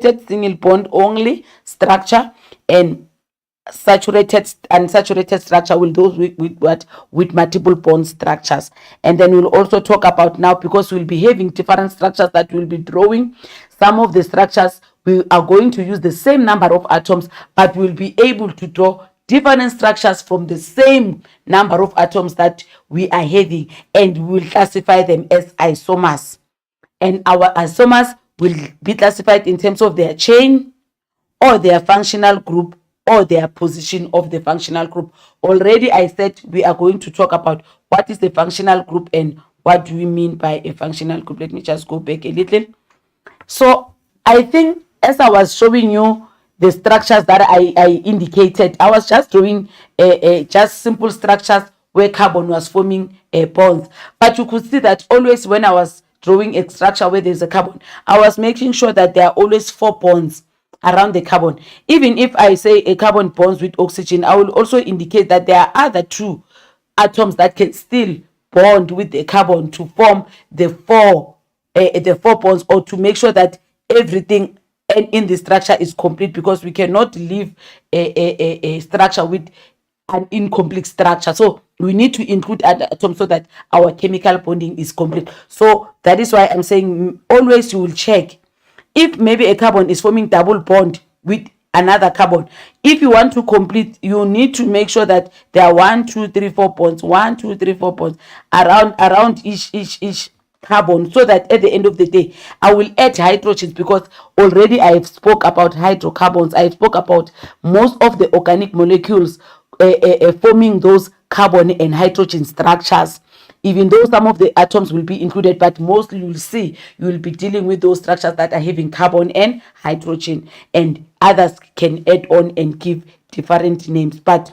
single bond only structure, and saturated unsaturated structure will those with multiple bond structures. And then we'll also talk about now, because we'll be having different structures that we'll be drawing. Some of the structures we are going to use the same number of atoms, but we'll be able to draw different structures from the same number of atoms that we are having, and we will classify them as isomers. And our isomers will be classified in terms of their chain, or their functional group, or their position of the functional group. Already I said we are going to talk about what is the functional group and what do we mean by a functional group. Let me just go back a little. So I think as I was showing you the structures that I indicated, I was just drawing just simple structures where carbon was forming bonds. But you could see that always when I was drawing a structure where there's a carbon, I was making sure that there are always 4 bonds around the carbon. Even if I say a carbon bonds with oxygen, I will also indicate that there are other 2 atoms that can still bond with the carbon to form the 4 bonds, or to make sure that everything in the structure is complete, because we cannot leave a structure with an incomplete structure. So we need to include other atoms so that our chemical bonding is complete. So that is why I'm saying always you will check if maybe a carbon is forming double bond with another carbon. If you want to complete, you need to make sure that there are 1 2 3 4 bonds, 1 2 3 4 bonds around each carbon, so that at the end of the day I will add hydrogens, because already I have spoke about hydrocarbons. I spoke about most of the organic molecules forming those carbon and hydrogen structures, even though some of the atoms will be included, but mostly you will see you will be dealing with those structures that are having carbon and hydrogen, and others can add on and give different names. But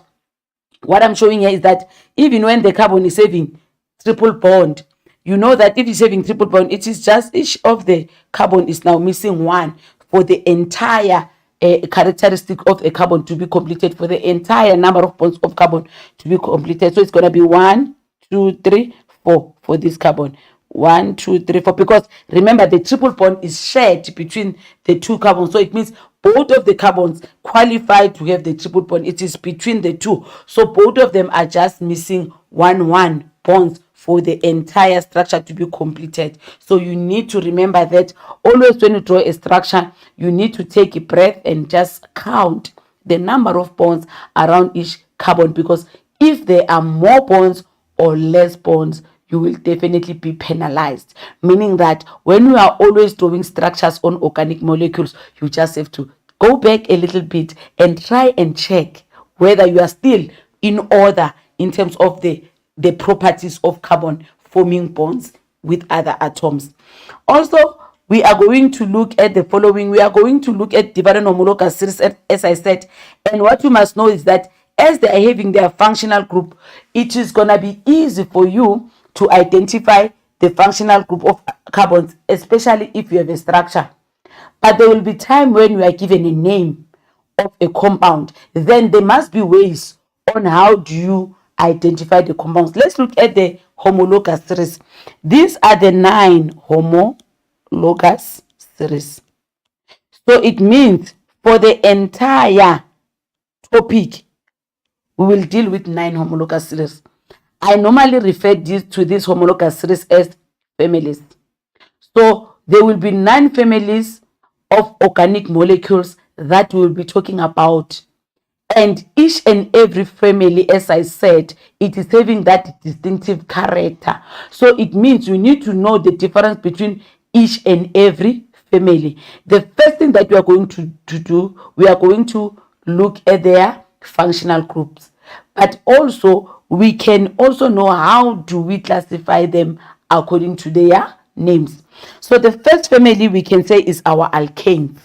what I'm showing here is that even when the carbon is having triple bond, you know that if it's having triple bond, it is just each of the carbon is now missing 1 for the entire characteristic of a carbon to be completed, for the entire number of bonds of carbon to be completed. So it's going to be 1 2 3 4 for this carbon. 1 2 3 4, because remember the triple bond is shared between the 2 carbons, so it means both of the carbons qualify to have the triple bond. It is between the 2, so both of them are just missing 1 bonds for the entire structure to be completed. So you need to remember that always when you draw a structure, you need to take a breath and just count the number of bonds around each carbon, because if there are more bonds or less bonds, you will definitely be penalized. Meaning that when you are always drawing structures on organic molecules, you just have to go back a little bit and try and check whether you are still in order in terms of the properties of carbon forming bonds with other atoms. Also, we are going to look at the following. We are going to look at different homologous series, as I said. And what you must know is that as they are having their functional group, it is going to be easy for you to identify the functional group of carbons, especially if you have a structure. But there will be time when you are given a name of a compound. Then there must be ways on how do you identify the compounds. Let's look at the homologous series. These are the 9 homologous series. So it means for the entire topic, we will deal with 9 homologous series. I normally refer to these homologous series as families. So there will be 9 families of organic molecules that we'll be talking about. And each and every family, as I said, it is having that distinctive character. So it means you need to know the difference between each and every family. The first thing that we are going to do, we are going to look at their functional groups. But also, we can also know how do we classify them according to their names. So the first family we can say is our alkanes.